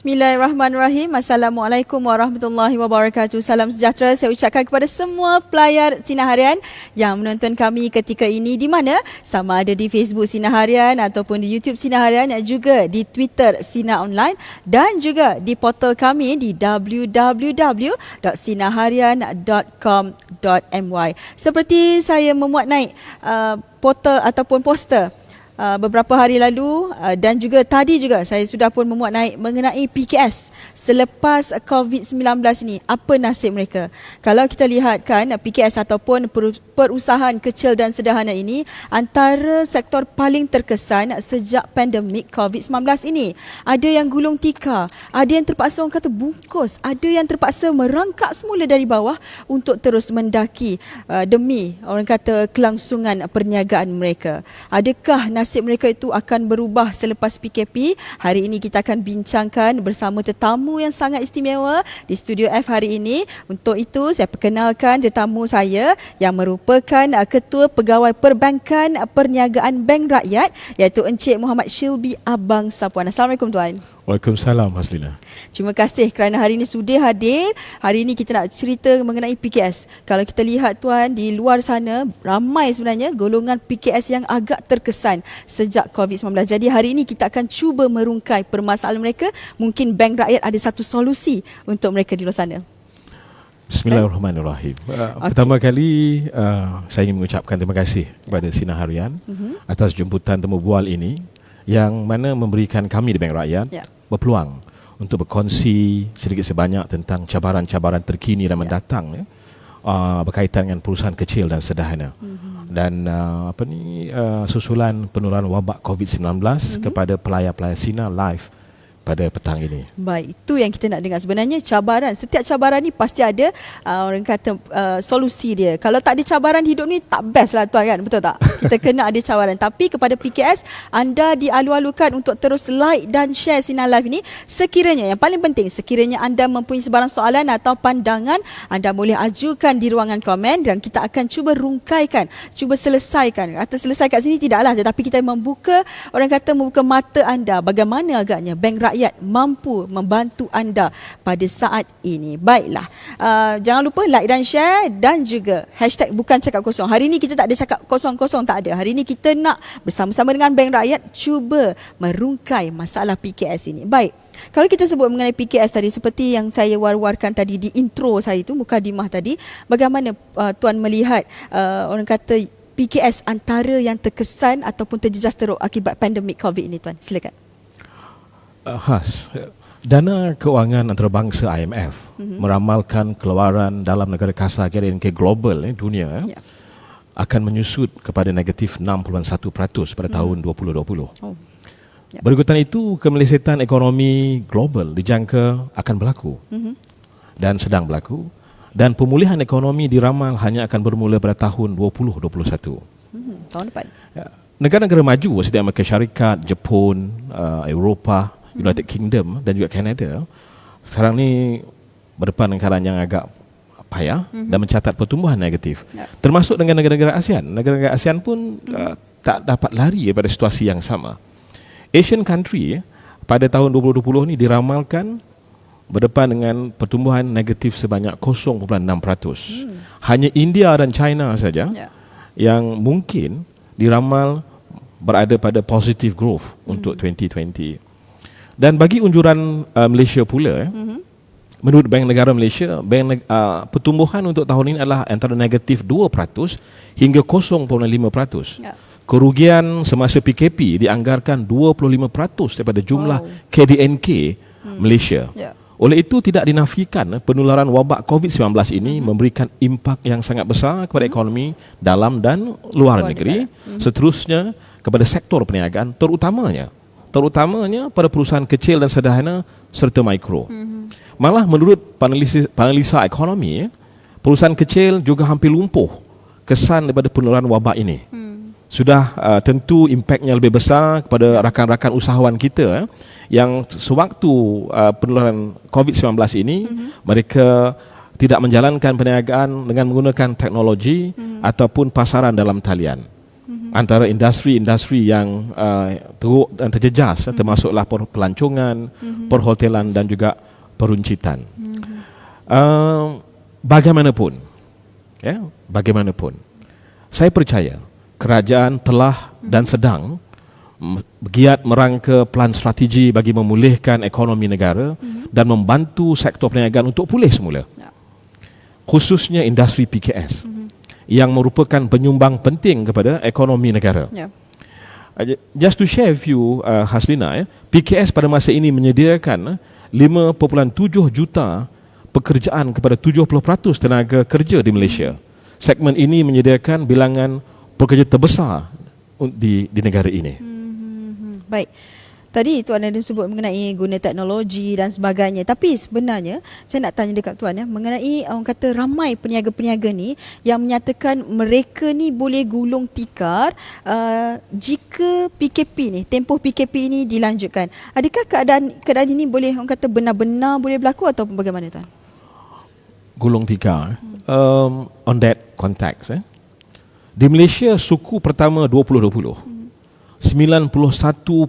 Bismillahirrahmanirrahim. Assalamualaikum warahmatullahi wabarakatuh. Salam sejahtera saya ucapkan kepada semua pelayar Sinar Harian yang menonton kami ketika ini di mana sama ada di Facebook Sinar Harian ataupun di YouTube Sinar Harian, juga di Twitter Sinar Online dan juga di portal kami di www.sinarharian.com.my. Seperti saya memuat naik portal ataupun poster beberapa hari lalu dan juga tadi juga saya sudah pun memuat naik mengenai PKS selepas COVID-19 ini, apa nasib mereka. Kalau kita lihat kan, PKS ataupun perusahaan kecil dan sederhana ini antara sektor paling terkesan sejak pandemik COVID-19 ini. Ada yang gulung tikar, ada yang terpaksa orang kata bungkus, ada yang terpaksa merangkak semula dari bawah untuk terus mendaki demi orang kata kelangsungan perniagaan mereka. Adakah nasib mereka itu akan berubah selepas PKP? Hari ini kita akan bincangkan bersama tetamu yang sangat istimewa di Studio F hari ini. Untuk itu saya perkenalkan tetamu saya yang merupakan Ketua Pegawai Perbankan Perniagaan Bank Rakyat, iaitu Encik Muhammad Shilby Abang Sapuan. Assalamualaikum Tuan. Waalaikumsalam Haslina. Terima kasih kerana hari ini sudah hadir. Hari ini kita nak cerita mengenai PKS. Kalau kita lihat Tuan, di luar sana ramai sebenarnya golongan PKS yang agak terkesan sejak COVID-19. Jadi hari ini kita akan cuba merungkai permasalahan mereka. Mungkin Bank Rakyat ada satu solusi untuk mereka di luar sana. Bismillahirrahmanirrahim. Pertama kali saya ingin mengucapkan terima kasih kepada Sinar Harian atas jemputan temu bual ini yang mana memberikan kami di Bank Rakyat berpeluang untuk berkongsi sedikit sebanyak tentang cabaran-cabaran terkini dan mendatang berkaitan dengan perusahaan kecil dan sederhana. Dan susulan penularan wabak COVID-19 kepada pelayar-pelayar Sinar live pada petang ini. Baik, itu yang kita nak dengar. Sebenarnya cabaran, setiap cabaran ni pasti ada orang kata solusi dia. Kalau tak ada cabaran, hidup ni tak best lah Tuan kan, betul tak? Kita kena ada cabaran. Tapi kepada PKS, anda dialu-alukan untuk terus like dan share Sinar Live ini. Sekiranya, yang paling penting, sekiranya anda mempunyai sebarang soalan atau pandangan, anda boleh ajukan di ruangan komen dan kita akan cuba rungkaikan, cuba selesaikan. Atau selesai kat sini tidaklah, tetapi kita membuka, orang kata membuka mata anda bagaimana agaknya Bank Rakyat mampu membantu anda pada saat ini. Baiklah, jangan lupa like dan share dan juga hashtag bukan cakap kosong. Hari ini kita tak ada cakap kosong-kosong, tak ada. Hari ini kita nak bersama-sama dengan Bank Rakyat cuba merungkai masalah PKS ini. Baik, kalau kita sebut mengenai PKS tadi, seperti yang saya war-warkan tadi di intro saya itu, mukadimah tadi, bagaimana Tuan melihat orang kata PKS antara yang terkesan ataupun terjejas teruk akibat pandemik COVID ini Tuan? Silakan. Dana Kewangan Antarabangsa IMF meramalkan keluaran dalam negara kasar KDNK global dunia akan menyusut kepada negatif 6.1% pada tahun 2020. Berikutan itu, kemelesetan ekonomi global dijangka akan berlaku dan sedang berlaku, dan pemulihan ekonomi diramal hanya akan bermula pada tahun 2021. Tahun depan. Negara-negara maju seperti Amerika Syarikat, Jepun, Eropah, United Kingdom dan juga Canada sekarang ni berdepan dengan keadaan yang agak payah dan mencatat pertumbuhan negatif. Termasuk dengan negara-negara ASEAN. Negara-negara ASEAN pun tak dapat lari daripada situasi yang sama. Asian country pada tahun 2020 ni diramalkan berdepan dengan pertumbuhan negatif sebanyak 0.6%. Hanya India dan China saja yang mungkin diramal berada pada positive growth untuk 2020. Dan bagi unjuran Malaysia pula, menurut Bank Negara Malaysia, pertumbuhan untuk tahun ini adalah antara negatif 2% hingga 0.5%. Kerugian semasa PKP dianggarkan 25% daripada jumlah KDNK Malaysia. Oleh itu, tidak dinafikan penularan wabak COVID-19 ini memberikan impak yang sangat besar kepada ekonomi dalam dan luar negeri. Seterusnya kepada sektor perniagaan, terutamanya pada perusahaan kecil dan sederhana serta mikro. Malah menurut panelisa ekonomi, perusahaan kecil juga hampir lumpuh kesan daripada penularan wabak ini. Sudah tentu impaknya lebih besar kepada rakan-rakan usahawan kita yang sewaktu penularan COVID-19 ini mereka tidak menjalankan perniagaan dengan menggunakan teknologi ataupun pasaran dalam talian. antara industri-industri yang teruk dan terjejas, termasuklah pelancongan, perhotelan dan juga peruncitan. Bagaimanapun, bagaimanapun, saya percaya kerajaan telah dan sedang giat merangka plan strategi bagi memulihkan ekonomi negara dan membantu sektor perniagaan untuk pulih semula. Khususnya industri PKS yang merupakan penyumbang penting kepada ekonomi negara. Just to share with you, Haslina, PKS pada masa ini menyediakan 5.7 juta pekerjaan kepada 70% tenaga kerja di Malaysia. Segmen ini menyediakan bilangan pekerja terbesar di negara ini. Baik. Tadi Tuan ada sebut mengenai guna teknologi dan sebagainya. Tapi sebenarnya saya nak tanya dekat Tuan mengenai orang kata ramai peniaga-peniaga ni yang menyatakan mereka ni boleh gulung tikar jika PKP ni, tempoh PKP ini dilanjutkan. Adakah keadaan ini boleh orang kata benar-benar boleh berlaku atau bagaimana Tuan? Gulung tikar. On that context, di Malaysia suku pertama 2020, 91%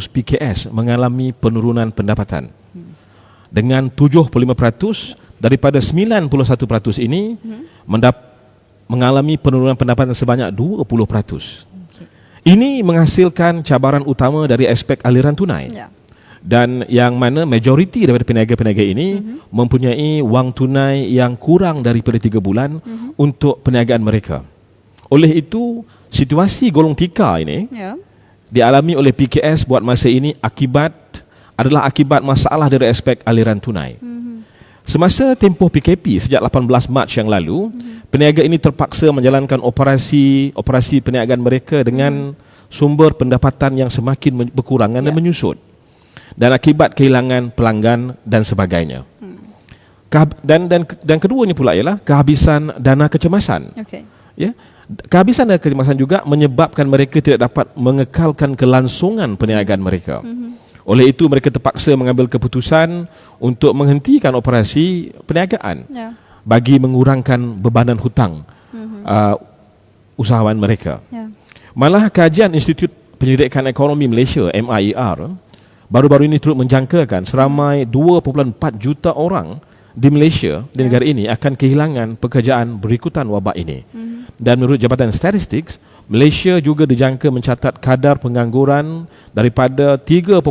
PKS mengalami penurunan pendapatan. Dengan 75% daripada 91% ini mengalami penurunan pendapatan sebanyak 20%. Ini menghasilkan cabaran utama dari aspek aliran tunai. Dan yang mana majoriti daripada peniaga-peniaga ini mempunyai wang tunai yang kurang daripada 3 bulan untuk perniagaan mereka. Oleh itu, situasi golong tikar ini dialami oleh PKS buat masa ini adalah akibat masalah dari aspek aliran tunai. Semasa tempoh PKP sejak 18 Mac yang lalu, peniaga ini terpaksa menjalankan operasi perniagaan mereka dengan sumber pendapatan yang semakin berkurangan dan menyusut. Dan akibat kehilangan pelanggan dan sebagainya. Dan keduanya pula ialah kehabisan dana kecemasan. Kehabisan dana kecemasan juga menyebabkan mereka tidak dapat mengekalkan kelangsungan perniagaan mereka. Oleh itu mereka terpaksa mengambil keputusan untuk menghentikan operasi perniagaan bagi mengurangkan bebanan hutang usahawan mereka. Malah kajian Institut Penyelidikan Ekonomi Malaysia (MIER) baru-baru ini turut menjangkakan seramai 2.4 juta orang di Malaysia, di negara ini akan kehilangan pekerjaan berikutan wabak ini. Dan menurut Jabatan Statistik, Malaysia juga dijangka mencatat kadar pengangguran daripada 3.9%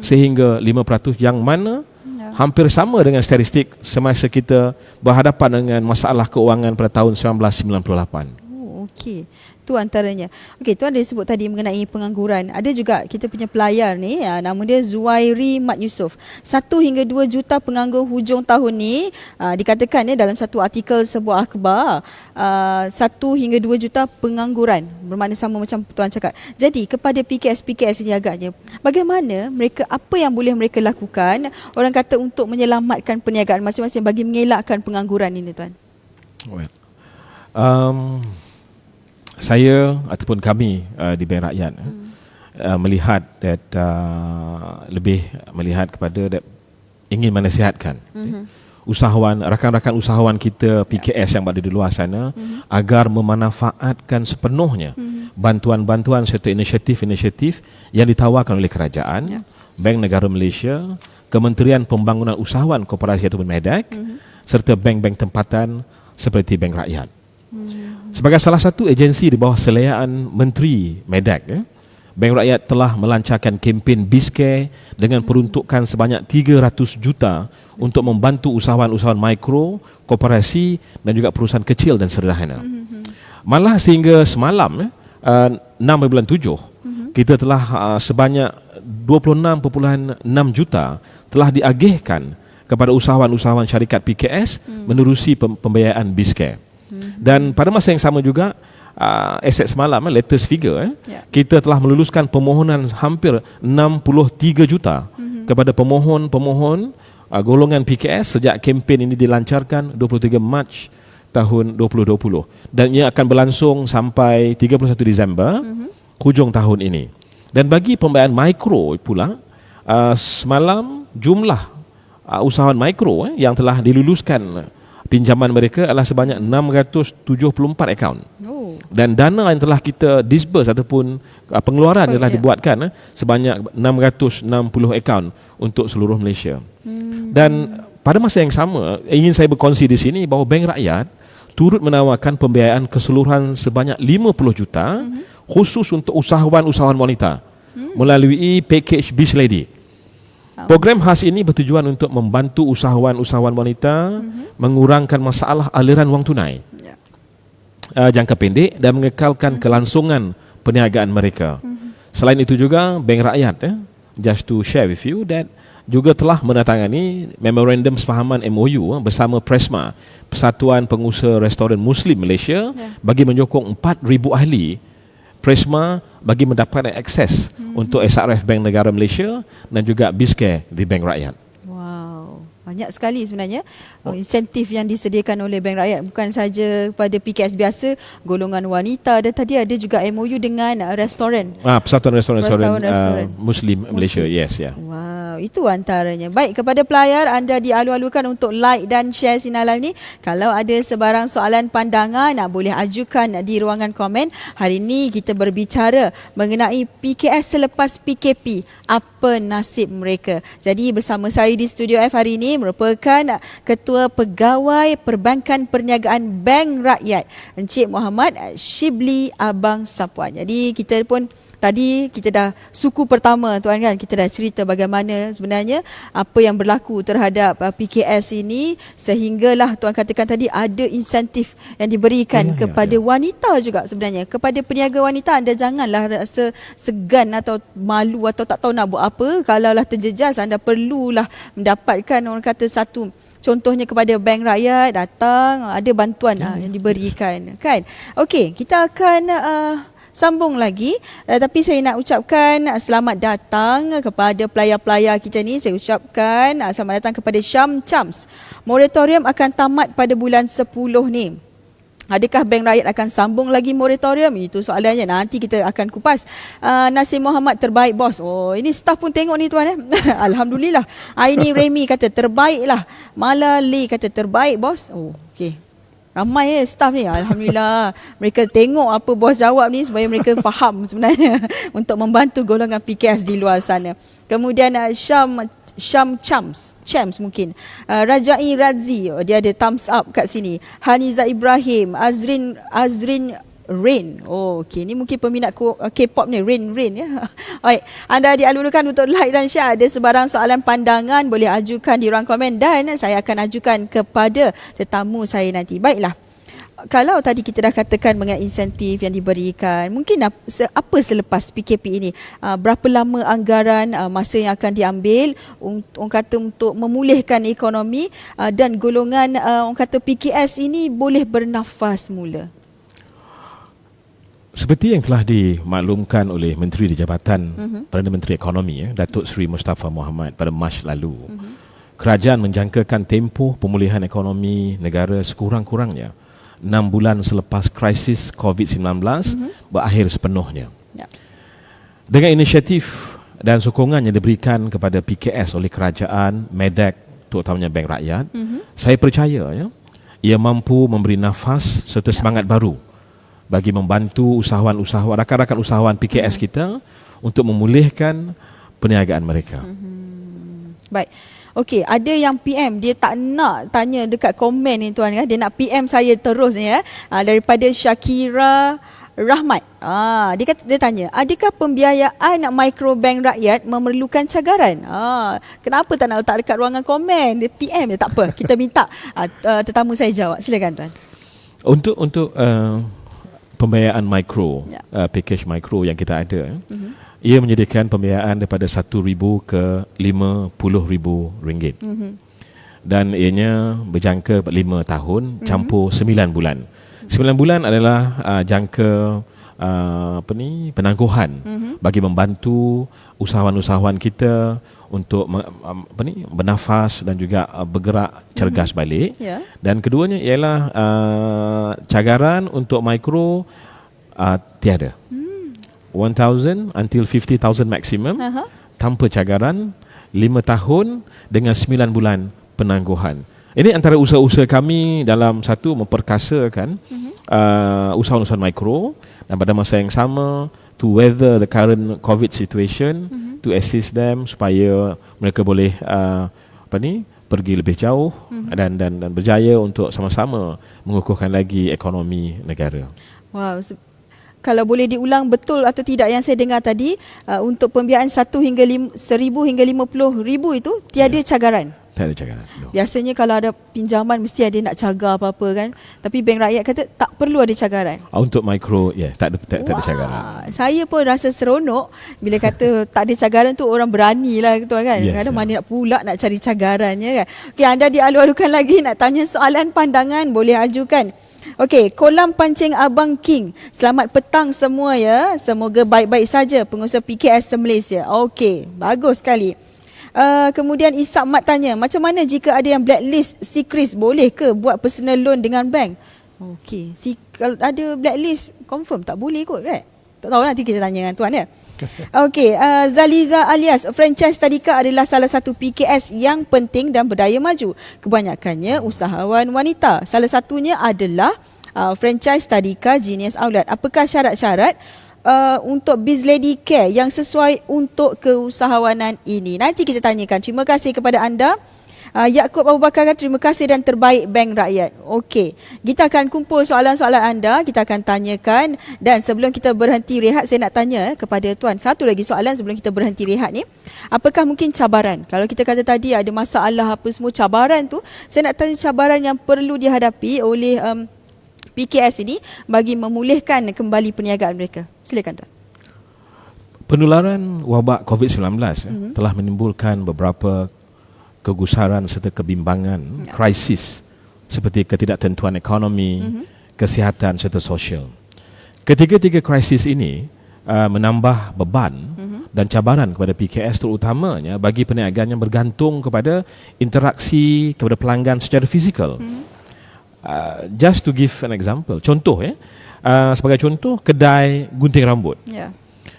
sehingga 5%, yang mana hampir sama dengan statistik semasa kita berhadapan dengan masalah keuangan pada tahun 1998. Okey. Tu antaranya. Okey, Tuan ada sebut tadi mengenai pengangguran. Ada juga kita punya pelayar ni, nama dia Zuairi Mat Yusof. 1 hingga 2 juta penganggur hujung tahun ni, dikatakan dalam satu artikel sebuah akhbar, 1 hingga 2 juta pengangguran. Bermakna sama macam Tuan cakap. Jadi kepada PKS ini agaknya, bagaimana mereka, apa yang boleh mereka lakukan, orang kata untuk menyelamatkan perniagaan masing-masing bagi mengelakkan pengangguran ini, Tuan? Saya ataupun kami di Bank Rakyat melihat lebih melihat kepada ingin menasihatkan rakan-rakan usahawan kita PKS yang berada di luar sana agar memanfaatkan sepenuhnya bantuan-bantuan serta inisiatif-inisiatif yang ditawarkan oleh kerajaan, Bank Negara Malaysia, Kementerian Pembangunan Usahawan Koperasi ataupun MEDAK, serta bank-bank tempatan seperti Bank Rakyat. Sebagai salah satu agensi di bawah seleyaan Menteri MEDAK, Bank Rakyat telah melancarkan kempen BizCare dengan peruntukan sebanyak 300 juta untuk membantu usahawan-usahawan mikro, koperasi dan juga perusahaan kecil dan sederhana. Malah sehingga semalam 6.7 kita telah sebanyak 26.6 juta telah diagihkan kepada usahawan-usahawan syarikat PKS menerusi pembiayaan BizCare. Dan pada masa yang sama juga, aset semalam, latest figure, kita telah meluluskan permohonan hampir 63 juta kepada pemohon-pemohon golongan PKS sejak kempen ini dilancarkan 23 Mac tahun 2020. Dan ia akan berlangsung sampai 31 Disember hujung tahun ini. Dan bagi pembiayaan mikro pula, semalam jumlah usahawan mikro yang telah diluluskan pinjaman mereka adalah sebanyak 674 akaun. Dan dana yang telah kita disburse ataupun pengeluaran yang telah dibuatkan sebanyak 660 akaun untuk seluruh Malaysia. Dan pada masa yang sama, ingin saya berkongsi di sini bahawa Bank Rakyat turut menawarkan pembiayaan keseluruhan sebanyak 50 juta khusus untuk usahawan-usahawan wanita melalui package Biz Lady. Program khas ini bertujuan untuk membantu usahawan-usahawan wanita mengurangkan masalah aliran wang tunai jangka pendek dan mengekalkan kelangsungan perniagaan mereka. Selain itu juga Bank Rakyat, just to share with you that juga telah menandatangani memorandum sefahaman MOU bersama Presma, Persatuan Pengusaha Restoran Muslim Malaysia, bagi menyokong 4,000 ahli Presma bagi mendapatkan akses untuk SRF Bank Negara Malaysia dan juga BizCare di Bank Rakyat. Wow, banyak sekali sebenarnya insentif yang disediakan oleh Bank Rakyat, bukan saja pada PKS biasa, golongan wanita, dan tadi ada juga MOU dengan restoran. Persatuan Restoran Muslim Malaysia, yes, ya. Wow, itu antaranya. Baik, kepada pelayar, anda dialu-alukan untuk like dan share Sinar Live ni. Kalau ada sebarang soalan pandangan, boleh ajukan di ruangan komen. Hari ini kita berbicara mengenai PKS selepas PKP. Apa nasib mereka? Jadi bersama saya di Studio F hari ini merupakan Ketua Pegawai Perbankan Perniagaan Bank Rakyat, Encik Muhammad Shibli Abang Sapuan. Jadi kita pun tadi kita dah suku pertama tuan kan, kita dah cerita bagaimana sebenarnya apa yang berlaku terhadap PKS ini, sehinggalah tuan katakan tadi ada insentif yang diberikan kepada wanita juga. Sebenarnya kepada peniaga wanita, anda janganlah rasa segan atau malu atau tak tahu nak buat apa. Kalaulah terjejas, anda perlulah mendapatkan, orang kata, satu contohnya kepada Bank Rakyat, datang ada bantuan yang diberikan kan. Okey, kita akan sambung lagi, tapi saya nak ucapkan selamat datang kepada pelayar-pelayar kita ni. Saya ucapkan selamat datang kepada Syam Chams. Moratorium akan tamat pada bulan 10 ni. Adakah Bank Rakyat akan sambung lagi moratorium? Itu soalannya, nanti kita akan kupas. Nasir Muhammad, terbaik bos. Oh, ini staff pun tengok ni tuan. Alhamdulillah. Aini Remy kata terbaik lah. Mala Lee kata terbaik bos. Oh, okey. Ramai staff ni, alhamdulillah. Mereka tengok apa bos jawab ni supaya mereka faham sebenarnya untuk membantu golongan PKS di luar sana. Kemudian Syam Chams mungkin. Rajai Razi, dia ada thumbs up kat sini. Haniza Ibrahim, Azrin Rain. Oh, okey, ni mungkin peminat K-pop ni, Rain ya. Baik, anda dialu-alukan untuk like dan share. Ada sebarang soalan pandangan boleh ajukan di ruang komen dan saya akan ajukan kepada tetamu saya nanti. Baiklah. Kalau tadi kita dah katakan mengenai insentif yang diberikan, mungkin apa selepas PKP ini? Berapa lama anggaran masa yang akan diambil orang kata untuk memulihkan ekonomi dan golongan orang kata PKS ini boleh bernafas mula? Seperti yang telah dimaklumkan oleh Menteri di Jabatan Perdana Menteri Ekonomi, Datuk Seri Mustafa Mohamed pada Mac lalu, kerajaan menjangkakan tempoh pemulihan ekonomi negara sekurang-kurangnya 6 bulan selepas krisis COVID-19 berakhir sepenuhnya. Dengan inisiatif dan sokongan yang diberikan kepada PKS oleh kerajaan, MEDAK, terutamanya Bank Rakyat, saya percaya ia mampu memberi nafas serta semangat baru bagi membantu usahawan-usahawan, rakan-rakan usahawan PKS kita untuk memulihkan perniagaan mereka. Baik. Okey, ada yang PM, dia tak nak tanya dekat komen ni tuan kan. Dia nak PM saya terus ni daripada Syakira Rahmat. Dia tanya, adakah pembiayaan mikrobank rakyat memerlukan cagaran? Kenapa tak nak letak dekat ruangan komen? Dia PM dia, tak apa. Kita minta tetamu saya jawab. Silakan tuan. Untuk pembiayaan mikro, package mikro yang kita ada, ia menyediakan pembiayaan daripada RM1,000 ke RM50,000. Dan ianya berjangka 5 tahun campur 9 bulan. 9 bulan adalah jangka penangguhan bagi membantu usahawan-usahawan kita untuk bernafas dan juga bergerak cergas balik. Dan keduanya ialah cagaran untuk mikro tiada. 1,000 until 50,000 maksimum, tanpa cagaran, 5 tahun dengan 9 bulan penangguhan. Ini antara usaha-usaha kami dalam satu memperkasakan usahawan-usahawan mikro, dan pada masa yang sama to weather the current COVID situation, to assist them supaya mereka boleh pergi lebih jauh dan berjaya untuk sama-sama mengukuhkan lagi ekonomi negara. Wow. Kalau boleh diulang betul atau tidak yang saya dengar tadi, untuk pembiayaan 1 hingga 1,000 hingga 50,000 itu tiada cagaran. Tak ada cagaran. Biasanya kalau ada pinjaman mesti ada nak cagar apa-apa kan. Tapi Bank Rakyat kata tak perlu ada cagaran. Untuk mikro, tak ada cagaran. Saya pun rasa seronok bila kata tak ada cagaran tu, orang berani lah tu kan. Kadang mana nak pula nak cari cagarannya kan. Okey, anda dialu-alukan lagi nak tanya soalan pandangan, boleh ajukan. Okey, kolam pancing Abang King. Selamat petang semua ya. Semoga baik-baik saja pengusaha PKS Malaysia. Okey, bagus sekali. Kemudian Isak Mat tanya, macam mana jika ada yang blacklist Sikris, boleh ke buat personal loan dengan bank? Okey, kalau ada blacklist confirm tak boleh kot, right? Tak tahu, nanti kita tanya dengan tuan ya. Okey, Zaliza alias franchise tadika adalah salah satu PKS yang penting dan berdaya maju. Kebanyakannya usahawan wanita. Salah satunya adalah franchise tadika Genius Outlet. Apakah syarat-syarat untuk Biz Lady Care yang sesuai untuk keusahawanan ini? Nanti kita tanyakan. Terima kasih kepada anda. Yaakob Abu Bakar, terima kasih dan terbaik Bank Rakyat. Okey, kita akan kumpul soalan-soalan anda, kita akan tanyakan. Dan sebelum kita berhenti rehat, saya nak tanya kepada tuan satu lagi soalan sebelum kita berhenti rehat ni. Apakah mungkin cabaran? Kalau kita kata tadi ada masalah apa semua cabaran tu, saya nak tanya cabaran yang perlu dihadapi oleh PKS ini bagi memulihkan kembali perniagaan mereka. Silakan tuan. Penularan wabak COVID-19 telah menimbulkan beberapa kegusaran serta kebimbangan, krisis seperti ketidaktentuan ekonomi, kesihatan serta sosial. Ketiga-tiga krisis ini menambah beban dan cabaran kepada PKS, terutamanya bagi perniagaan yang bergantung kepada interaksi kepada pelanggan secara fizikal. Just to give an example, contoh sebagai contoh, kedai gunting rambut.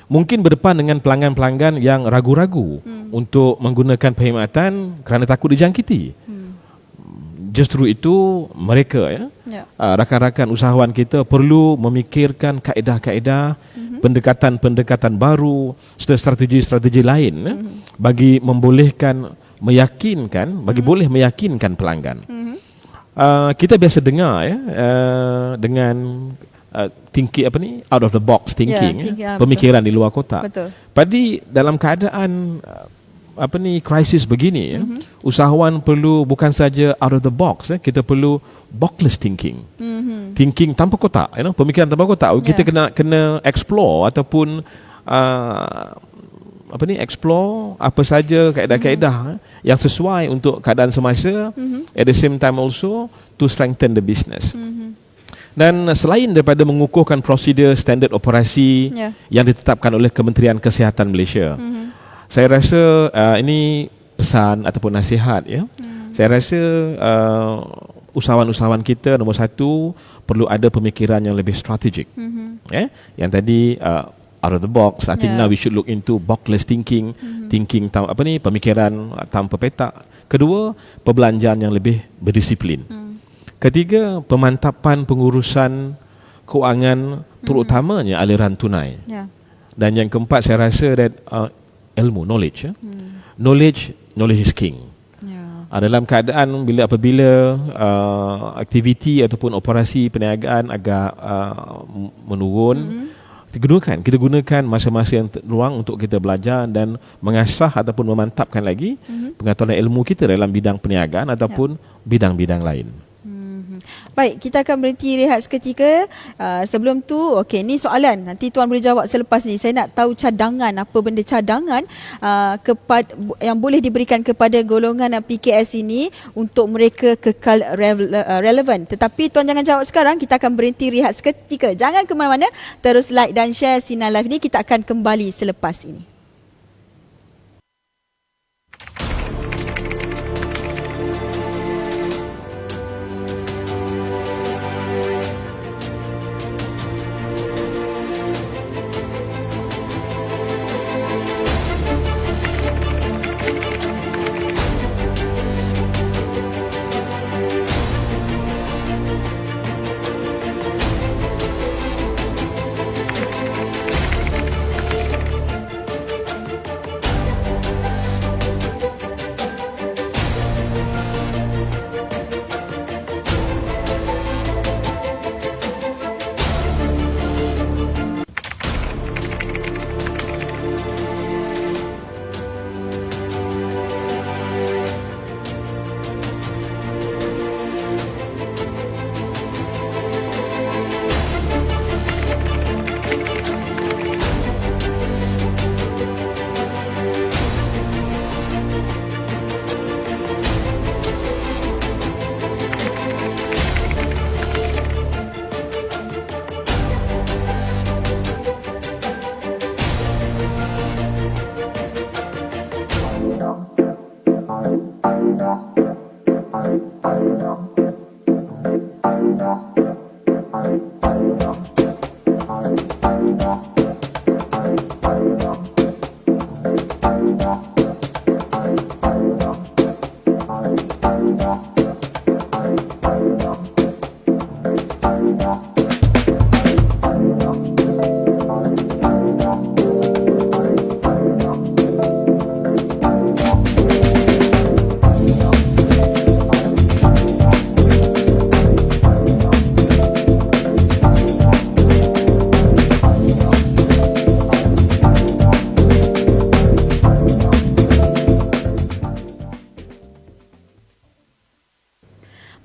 Mungkin berdepan dengan pelanggan-pelanggan yang ragu-ragu untuk menggunakan perkhidmatan kerana takut dijangkiti. Justru itu mereka rakan-rakan usahawan kita perlu memikirkan kaedah-kaedah, pendekatan-pendekatan baru serta strategi-strategi lain bagi membolehkan boleh meyakinkan pelanggan. Kita biasa dengar dengan thinking out of the box thinking, pemikiran di luar kotak. Betul. Pada dalam keadaan krisis begini, usahawan perlu bukan saja out of the box, kita perlu boxless thinking. Thinking tanpa kotak, pemikiran tanpa kotak. Kita kena explore ataupun explore apa saja kaedah-kaedah yang sesuai untuk keadaan semasa, at the same time also to strengthen the business. Dan selain daripada mengukuhkan prosedur standard operasi yang ditetapkan oleh Kementerian Kesihatan Malaysia, saya rasa ini pesan ataupun nasihat Saya rasa usahawan-usahawan kita nombor satu perlu ada pemikiran yang lebih strategik. Yang tadi out of the box. I think now we should look into boxless thinking, pemikiran tanpa petak. Kedua, perbelanjaan yang lebih berdisiplin. Ketiga, pemantapan pengurusan keuangan, terutamanya aliran tunai. Dan yang keempat, saya rasa that ilmu, knowledge. Knowledge is king. Dalam keadaan apabila aktiviti ataupun operasi perniagaan agak menurun, kita gunakan masa-masa yang ruang untuk kita belajar dan mengasah ataupun memantapkan lagi pengetahuan ilmu kita dalam bidang perniagaan ataupun bidang-bidang lain. Baik, kita akan berhenti rehat seketika. Sebelum tu, okey, ni soalan. Nanti tuan boleh jawab selepas ni. Saya nak tahu cadangan, apa benda cadangan yang boleh diberikan kepada golongan PKS ini untuk mereka kekal relevan. Tetapi tuan jangan jawab sekarang, kita akan berhenti rehat seketika. Jangan ke mana-mana, terus like dan share Sinar Live ni. Kita akan kembali selepas ini.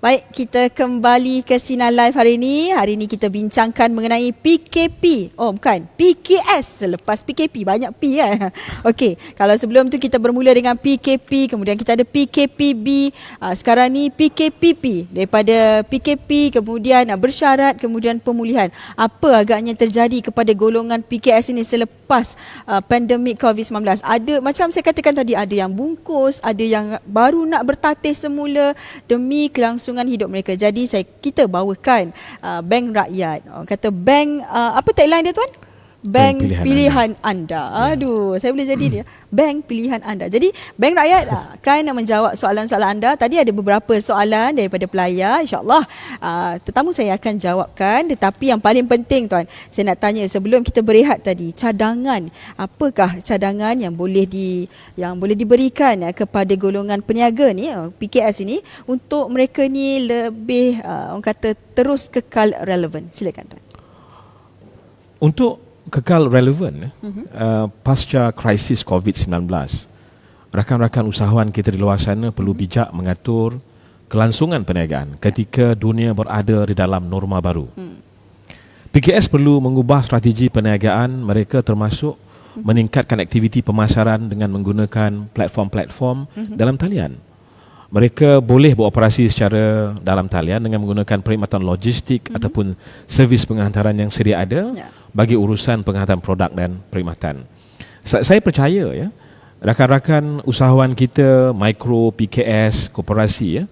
Baik, kita kembali ke Sinar Live hari ini. Hari ini kita bincangkan mengenai PKP. Oh, bukan. PKS. Selepas PKP, banyak P ya. Okey, kalau sebelum tu kita bermula dengan PKP, kemudian kita ada PKPB. Sekarang ni PKPP. Daripada PKP, kemudian bersyarat, kemudian pemulihan. Apa agaknya terjadi kepada golongan PKS ini selepas pandemik COVID-19? Ada, macam saya katakan tadi, ada yang bungkus, ada yang baru nak bertatih semula demi kelangsungan hidup mereka. Jadi kita bawakan Bank Rakyat. Kata bank, apa tagline dia tuan? Bank pilihan anda. Aduh, saya boleh jadi dia. Bank pilihan anda. Jadi Bank Rakyat akan menjawab soalan-soalan anda. Tadi ada beberapa soalan daripada pelayar. InsyaAllah tetamu saya akan jawabkan. Tetapi yang paling penting tuan, saya nak tanya sebelum kita berehat tadi, cadangan. Apakah cadangan yang boleh diberikan kepada golongan peniaga ni, PKS ini, untuk mereka ni lebih orang kata terus kekal relevan? Silakan tuan. Untuk kekal relevan pasca krisis COVID-19, rakan-rakan usahawan kita di luar sana perlu bijak mengatur kelangsungan perniagaan ketika dunia berada di dalam norma baru. PKS perlu mengubah strategi perniagaan mereka, termasuk meningkatkan aktiviti pemasaran dengan menggunakan platform-platform dalam talian. Mereka boleh beroperasi secara dalam talian dengan menggunakan perkhidmatan logistik ataupun servis penghantaran yang sedia ada bagi urusan penghantaran produk dan perkhidmatan. Saya percaya ya, rakan-rakan usahawan kita, mikro, PKS, koperasi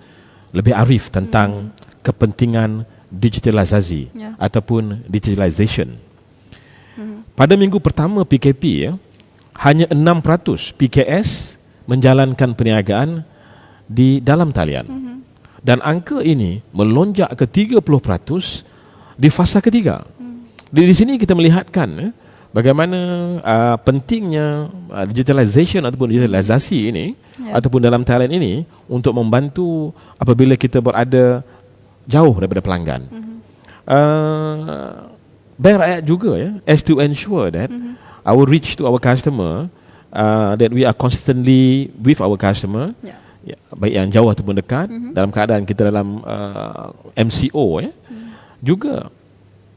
lebih arif tentang kepentingan digitalisasi ataupun digitalization. Pada minggu pertama PKP hanya 6% PKS menjalankan perniagaan di dalam talian. Dan angka ini melonjak ke 30% di fasa ketiga. Di sini kita melihatkan bagaimana pentingnya digitalization ataupun digitalisasi ini ataupun dalam talian ini untuk membantu apabila kita berada jauh daripada pelanggan. Bank Rakyat juga as to ensure that our reach to our customer, that we are constantly with our customer, baik yang jauh ataupun dekat, dalam keadaan kita dalam MCO juga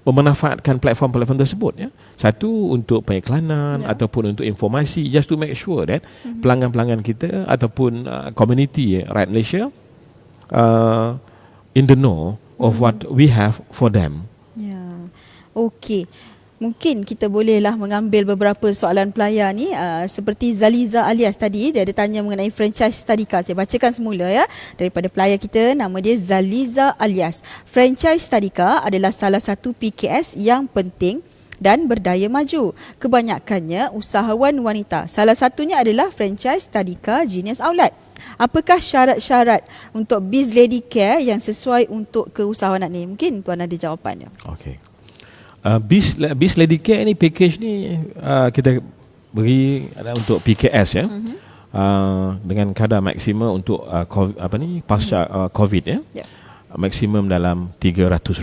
memanfaatkan platform-platform tersebut satu untuk pengiklanan ataupun untuk informasi, just to make sure that pelanggan-pelanggan kita ataupun community rakyat Malaysia in the know of what we have for them. Okey. Mungkin kita bolehlah mengambil beberapa soalan pelayar ni, seperti Zaliza Alias tadi, dia ada tanya mengenai franchise tadika. Saya bacakan semula daripada pelayar kita, nama dia Zaliza Alias. Franchise tadika adalah salah satu PKS yang penting dan berdaya maju. Kebanyakannya usahawan wanita. Salah satunya adalah franchise tadika Genius Outlet. Apakah syarat-syarat untuk Biz Lady Care yang sesuai untuk keusahawanan ni? Mungkin tuan ada jawapannya. Okey. Biz Lady Care ni, package ni kita beri untuk PKS dengan kadar maksimum untuk pasca COVID maksimum dalam 300,000.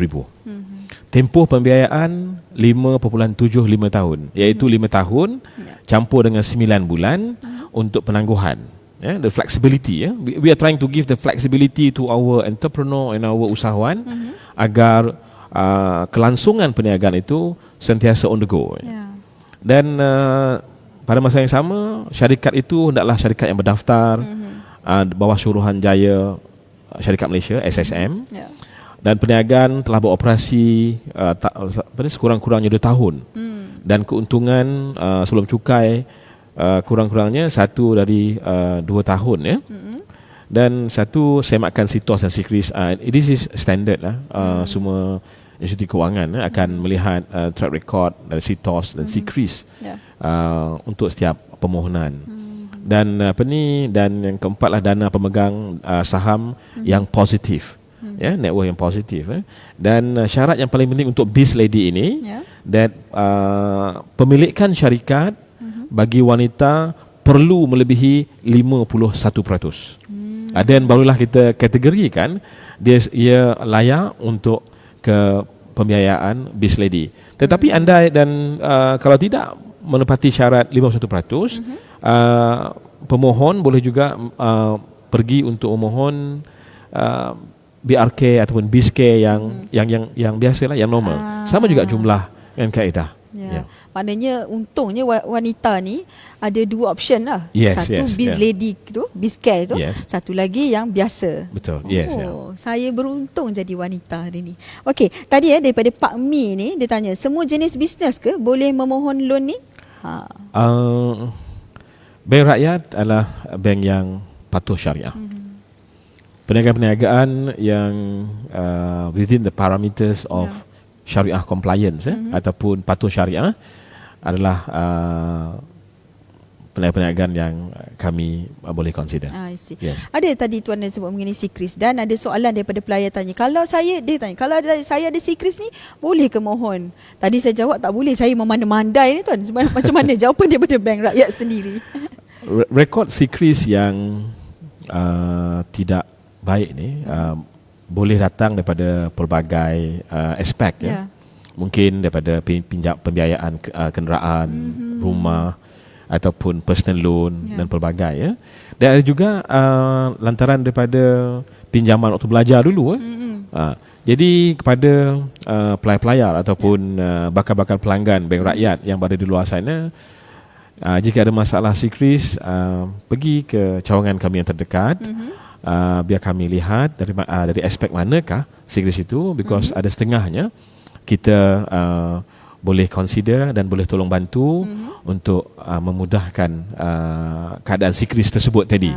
Tempoh pembiayaan 5.75 tahun, iaitu 5 tahun campur dengan 9 bulan untuk penangguhan. The flexibility. We are trying to give the flexibility to our entrepreneur and our usahawan agar kelangsungan perniagaan itu sentiasa on the go. Dan pada masa yang sama, syarikat itu hendaklah syarikat yang berdaftar bawah Suruhanjaya Syarikat Malaysia SSM. Dan perniagaan telah beroperasi sekurang-kurangnya 2 tahun. Dan keuntungan sebelum cukai kurang-kurangnya 1 dari 2 tahun dan 1 semakkan SITOS dan SIKRIS. This is standard semua institusi kewangan akan melihat track record dari SITOS dan SIKRIS untuk setiap permohonan. Dan dan yang keempatlah dana pemegang saham yang positif, network yang positif. Dan syarat yang paling penting untuk Biz Lady ini, that pemilikan syarikat bagi wanita perlu melebihi 51%. Dan barulah kita kategorikan ia layak untuk ke pembiayaan Biz Lady. Tetapi anda dan kalau tidak menepati syarat 51%, pemohon boleh juga pergi untuk memohon BRK ataupun BISK yang biasalah, yang normal. Sama juga jumlah dan kaedah. Ya. Maknanya untungnya wanita ni ada 2 option lah. Yes, satu biz lady tu, biz care tu, satu lagi yang biasa. Betul. Yes. Saya beruntung jadi wanita hari ni. Okey, tadi daripada Pak Mi ni dia tanya, semua jenis bisnes ke boleh memohon loan ni? Bank Rakyat adalah bank yang patuh syariah. Perniagaan-perniagaan yang within the parameters of syariah compliance ataupun patuh syariah adalah perniagaan yang kami boleh consider. I see. Yes. Ada tadi tuan yang sebut mengenai sikris, dan ada soalan daripada pelayar tanya, kalau saya ada sikris ni boleh ke mohon? Tadi saya jawab tak boleh, saya memandai-mandai ni tuan. Sebenarnya macam mana jawapan daripada Bank Rakyat sendiri? Rekod sikris yang tidak baik ni boleh datang daripada pelbagai aspek mungkin daripada pembiayaan kenderaan, rumah ataupun personal loan dan pelbagai dan ada juga lantaran daripada pinjaman waktu belajar dulu jadi kepada pelayar-pelayar ataupun bakal-bakal pelanggan Bank Rakyat yang berada di luar sana, jika ada masalah sikris, pergi ke cawangan kami yang terdekat. Biar kami lihat dari aspek manakah sikris itu, because ada setengahnya kita boleh consider dan boleh tolong bantu untuk memudahkan keadaan sikris tersebut tadi.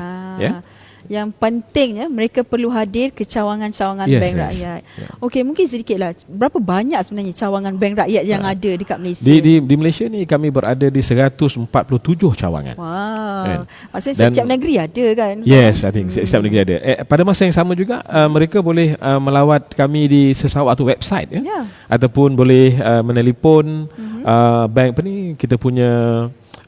Yang pentingnya mereka perlu hadir ke cawangan-cawangan Bank Rakyat. Okey, mungkin sedikitlah, berapa banyak sebenarnya cawangan Bank Rakyat yang ada dekat Malaysia? Di Malaysia ni kami berada di 147 cawangan. Wow. Maksudnya setiap negeri ada kan? Yes, I think setiap negeri ada. Pada masa yang sama juga mereka boleh melawat kami di sesawatu website ataupun boleh menelpon bank kita punya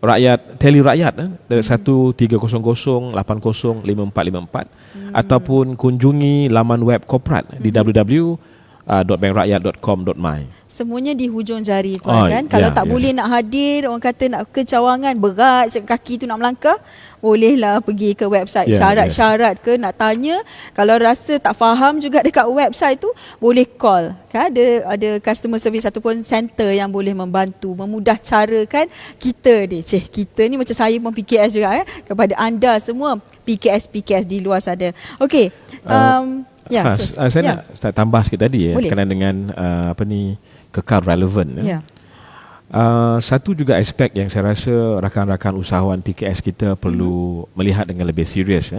Rakyat, Tele Rakyat dari 1300 80 5454 ataupun kunjungi laman web korporat di www.bankrakyat.com.my. Semuanya di hujung jari tuan kan. Kalau tak boleh nak hadir, orang kata nak ke cawangan, berat kaki tu nak melangkah, bolehlah pergi ke website. Syarat-syarat ke nak tanya, kalau rasa tak faham juga dekat website tu, boleh call kan. Ada customer service ataupun center yang boleh membantu, memudah carakan kita ni. Kita ni macam saya pun PKS juga kepada anda semua PKS di luar sana. Okey. Saya nak tambah sikit tadi berkenaan dengan kekal relevan. Satu juga aspek yang saya rasa rakan-rakan usahawan PKS kita perlu melihat dengan lebih serius,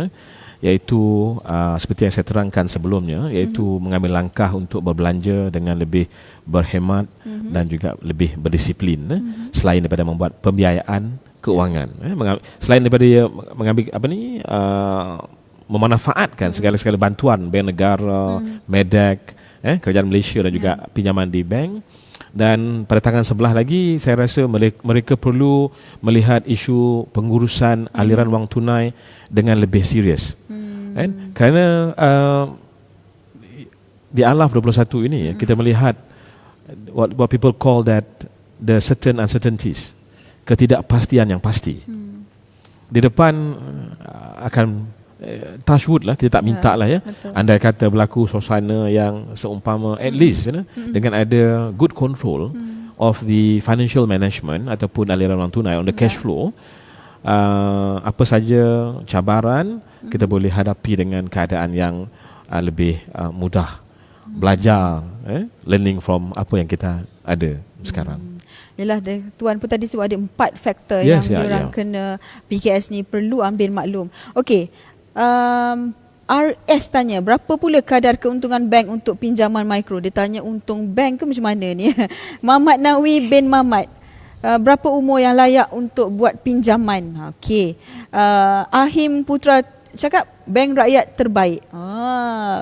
iaitu seperti yang saya terangkan sebelumnya, iaitu mengambil langkah untuk berbelanja dengan lebih berhemat dan juga lebih berdisiplin, selain daripada membuat pembiayaan keuangan, selain daripada mengambil memanfaatkan segala-segala bantuan bank negara, Medac, kerajaan Malaysia dan juga pinjaman di bank. Dan pada tangan sebelah lagi, saya rasa mereka perlu melihat isu pengurusan aliran wang tunai dengan lebih serius. Kerana di Alaf 21 ini kita melihat what people call that the certain uncertainties, ketidakpastian yang pasti. Di depan akan touch wood lah, kita tak minta lah andai kata berlaku suasana yang seumpama, at least dengan ada good control of the financial management ataupun aliran wang tunai on the cash flow, apa saja cabaran kita boleh hadapi dengan keadaan yang lebih mudah, belajar, learning from apa yang kita ada sekarang. Yalah, tuan pun tadi sebut ada 4 faktor yang diorang kena PKS ni perlu ambil maklum. Okey. RS tanya, berapa pula kadar keuntungan bank untuk pinjaman mikro? Dia tanya untung bank ke macam mana ni? Mamat Nawi bin Mamat, berapa umur yang layak untuk buat pinjaman? Okey. Ahim Putra cakap Bank Rakyat terbaik.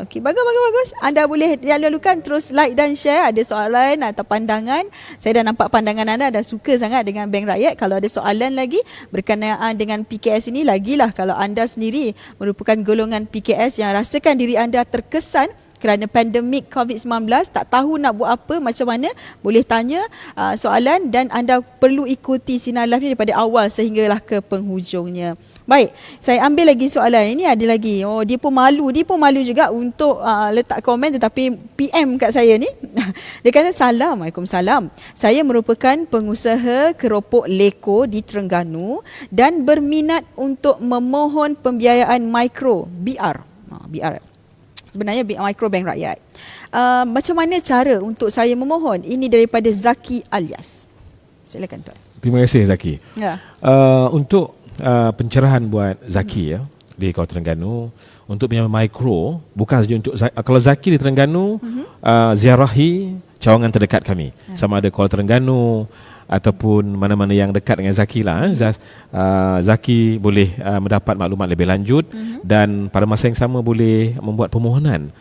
Okey, bagus. Anda boleh lalukan terus like dan share. Ada soalan atau pandangan? Saya dah nampak pandangan anda dah suka sangat dengan Bank Rakyat. Kalau ada soalan lagi berkenaan dengan PKS ini, lagilah kalau anda sendiri merupakan golongan PKS yang rasakan diri anda terkesan kerana pandemik COVID-19, tak tahu nak buat apa, macam mana, boleh tanya soalan dan anda perlu ikuti Sinar Live ni daripada awal sehinggalah ke penghujungnya. Baik, saya ambil lagi soalan. Ini ada lagi. Oh, dia pun malu juga untuk letak komen, tetapi PM kat saya ni. Dia kata, Waalaikumsalam. Saya merupakan pengusaha keropok leko di Terengganu dan berminat untuk memohon pembiayaan mikro BR. BR. Sebenarnya Mikro Bank Rakyat. Macam mana cara untuk saya memohon? Ini daripada Zaki Alias. Silakan tuan. Terima kasih Zaki. Ya. Untuk pencerahan buat Zaki di Kuala Terengganu, untuk pinjaman mikro, bukan saja untuk kalau Zaki di Terengganu, ziarahi cawangan terdekat kami. Sama ada Kuala Terengganu ataupun mana-mana yang dekat dengan Zaki lah. Zaki boleh mendapat maklumat lebih lanjut dan pada masa yang sama boleh membuat permohonan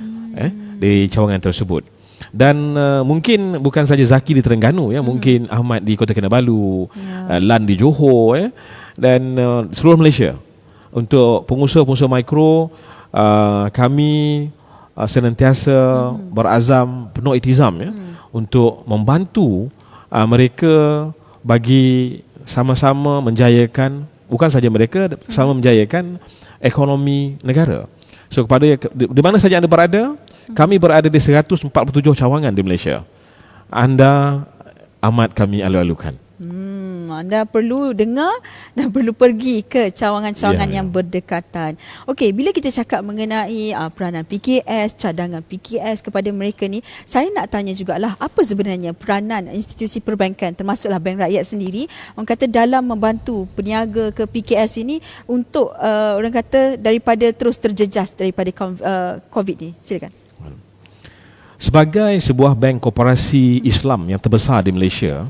di cawangan tersebut. Dan mungkin bukan saja Zaki di Terengganu, mungkin Ahmad di Kota Kinabalu, Lan di Johor, dan seluruh Malaysia. Untuk pengusaha-pengusaha mikro, kami senantiasa berazam, penuh iktizam untuk membantu mereka bagi sama-sama menjayakan, bukan saja mereka, sama menjayakan ekonomi negara. So kepada di mana saja anda berada, kami berada di 147 cawangan di Malaysia. Anda amat kami alu-alukan. Anda perlu dengar dan perlu pergi ke cawangan-cawangan yang berdekatan. Okey, bila kita cakap mengenai peranan PKS, cadangan PKS kepada mereka ni, saya nak tanya jugalah, apa sebenarnya peranan institusi perbankan termasuklah Bank Rakyat sendiri, orang kata dalam membantu peniaga ke PKS ini untuk orang kata daripada terus terjejas daripada COVID ni. Silakan. Sebagai sebuah bank koperasi Islam yang terbesar di Malaysia,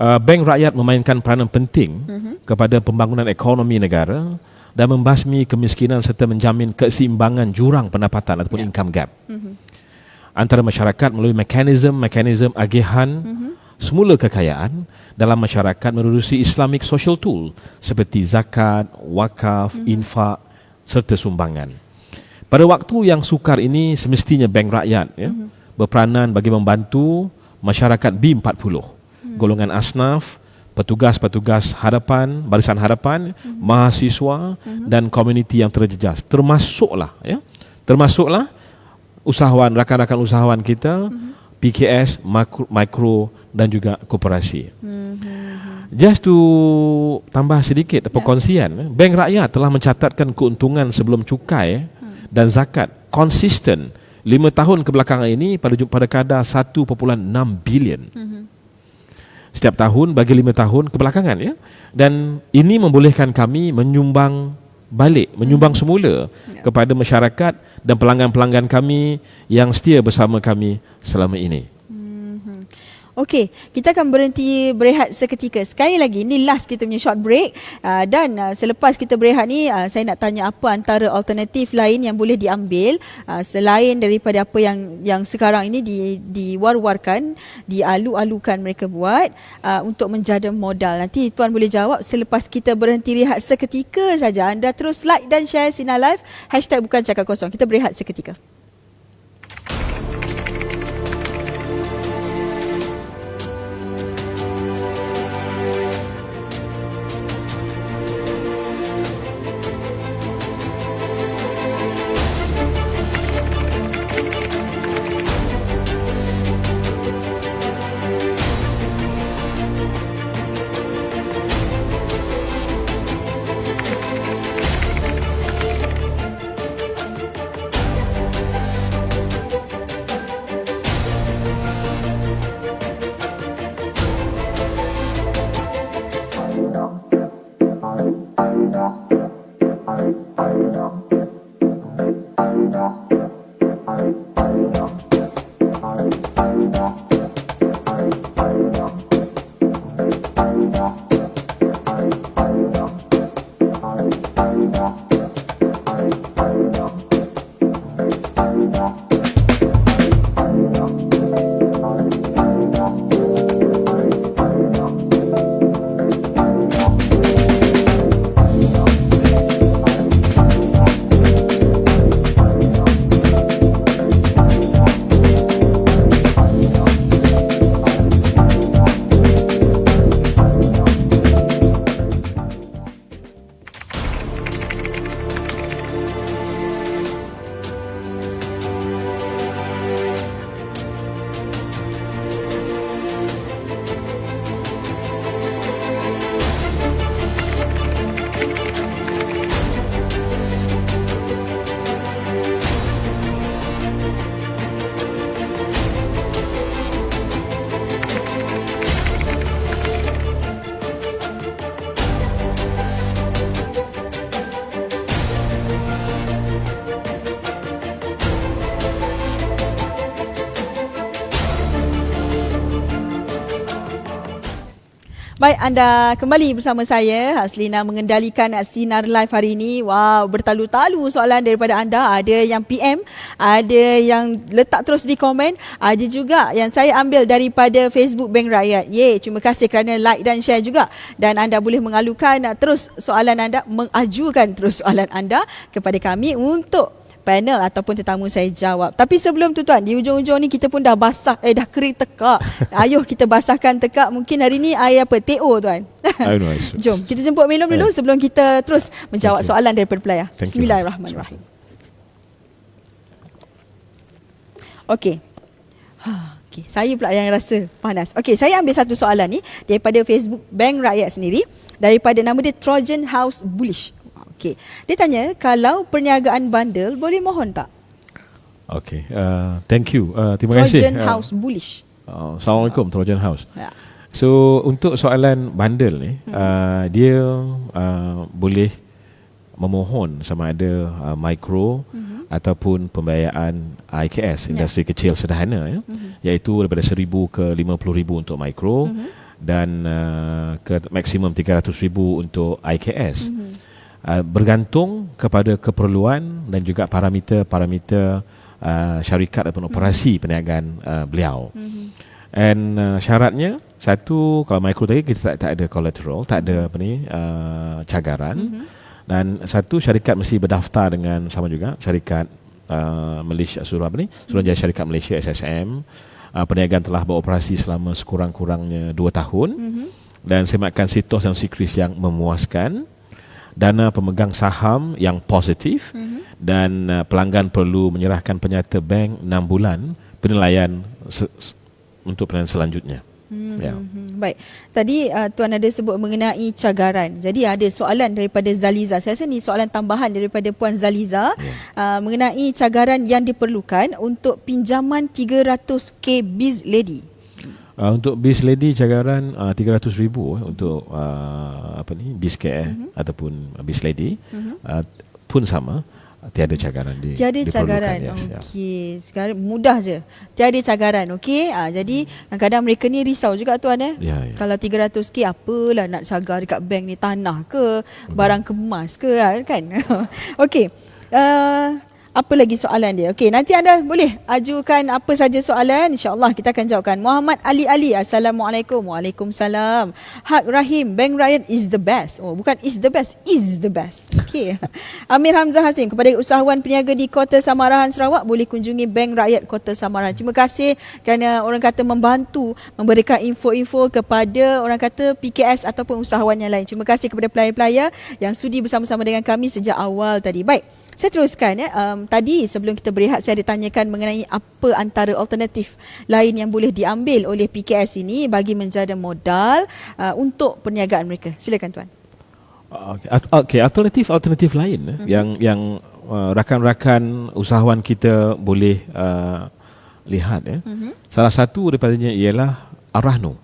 Bank Rakyat memainkan peranan penting kepada pembangunan ekonomi negara dan membasmi kemiskinan serta menjamin keseimbangan jurang pendapatan ataupun income gap antara masyarakat melalui mekanisme agihan semula kekayaan dalam masyarakat menerusi Islamic Social Tool seperti zakat, wakaf, infak serta sumbangan. Pada waktu yang sukar ini, semestinya Bank Rakyat berperanan bagi membantu masyarakat B40, golongan asnaf, petugas-petugas hadapan, barisan hadapan, mahasiswa dan komuniti yang terjejas. Termasuklah usahawan, rakan-rakan usahawan kita, PKS, mikro dan juga koperasi. Just to tambah sedikit perkongsian, Bank Rakyat telah mencatatkan keuntungan sebelum cukai dan zakat konsisten 5 tahun kebelakangan ini pada kadar 1.6 bilion. Setiap tahun bagi 5 tahun kebelakangan dan ini membolehkan kami menyumbang semula kepada masyarakat dan pelanggan-pelanggan kami yang setia bersama kami selama ini. Okey, kita akan berhenti berehat seketika. Sekali lagi, ini last kita punya short break. Dan selepas kita berehat ni, saya nak tanya apa antara alternatif lain yang boleh diambil selain daripada apa yang sekarang ini diwar-warkan, dialu-alukan mereka buat untuk menjaga modal. Nanti Tuan boleh jawab selepas kita berhenti rehat seketika saja. Anda terus like dan share Sinar Live, #bukancakapkosong. Kita berehat seketika. Baik, anda kembali bersama saya, Haslina, mengendalikan Sinar Live hari ini. Wow, bertalu-talu soalan daripada anda. Ada yang PM, ada yang letak terus di komen, ada juga yang saya ambil daripada Facebook Bank Rakyat. Terima kasih kerana like dan share juga. Dan anda boleh mengalukan terus soalan anda, mengajukan terus soalan anda kepada kami untuk panel ataupun tetamu saya jawab. Tapi sebelum tu tuan, di ujung-ujung ni kita pun dah basah, dah kering tekak. Ayuh kita basahkan tekak. Mungkin hari ni air apa? TO tuan. Jom kita jemput minum dulu sebelum kita terus menjawab soalan daripada pelayar. Bismillahirrahmanirrahim. Okey. Okay, saya pula yang rasa panas. Okey, saya ambil satu soalan ni daripada Facebook Bank Rakyat sendiri, daripada nama dia Trojan House Bullish. Okey, dia tanya, kalau perniagaan bundle boleh mohon tak? Okey, thank you. Terima kasih. Trojan House Bullish. Assalamualaikum Trojan House. Ya. So untuk soalan bundle ni, dia boleh memohon sama ada micro ataupun pembiayaan IKS, industri kecil sederhana, iaitu daripada 1,000 ke 50,000 untuk micro dan ke maksimum 300,000 untuk IKS. Bergantung kepada keperluan dan juga parameter syarikat ataupun operasi perniagaan beliau. And syaratnya, satu, kalau micro tadi kita tak ada collateral, tak ada cagaran. Dan satu, syarikat mesti berdaftar dengan sama juga syarikat Malaysia, Suruhanjaya Syarikat Malaysia SSM. Perniagaan telah beroperasi selama sekurang-kurangnya 2 tahun dan sematkan sitos dan sikris yang memuaskan, dana pemegang saham yang positif, dan pelanggan perlu menyerahkan penyata bank 6 bulan penilaian untuk penilaian selanjutnya. Baik, tadi tuan ada sebut mengenai cagaran. Jadi ada soalan daripada Zaliza. Saya rasa ni soalan tambahan daripada Puan Zaliza mengenai cagaran yang diperlukan untuk pinjaman 300k Biz Lady. Untuk Biz Lady cagaran 300,000 untuk Biz KL ataupun Biz Lady pun sama, tiada cagaran tiada cagaran. Okey, sekarang mudah je. Tiada cagaran. Okey. Jadi kadang-kadang mereka ni risau juga tuan Ya. Kalau 300k apalah nak cagar dekat bank ni, tanah ke, barang kemas ke kan. Okey. Apa lagi soalan dia? Okey, nanti anda boleh ajukan apa saja soalan, insya-Allah kita akan jawabkan. Muhammad Ali, Assalamualaikum. Waalaikumsalam. Hak Rahim, Bank Rakyat is the best. Oh, bukan is the best, is the best. Okey. Amir Hamzah Hasim, kepada usahawan peniaga di Kota Samarahan Sarawak, boleh kunjungi Bank Rakyat Kota Samarahan. Terima kasih kerana orang kata membantu memberikan info-info kepada orang kata PKS ataupun usahawan yang lain. Terima kasih kepada pelayar-pelayar yang sudi bersama-sama dengan kami sejak awal tadi. Baik, saya teruskan tadi sebelum kita berehat, saya ditanyakan mengenai apa antara alternatif lain yang boleh diambil oleh PKS ini bagi menjaga modal untuk perniagaan mereka. Silakan tuan. Okey, alternatif lain yang rakan-rakan usahawan kita boleh lihat Salah satu daripadanya ialah Ar-Rahnu.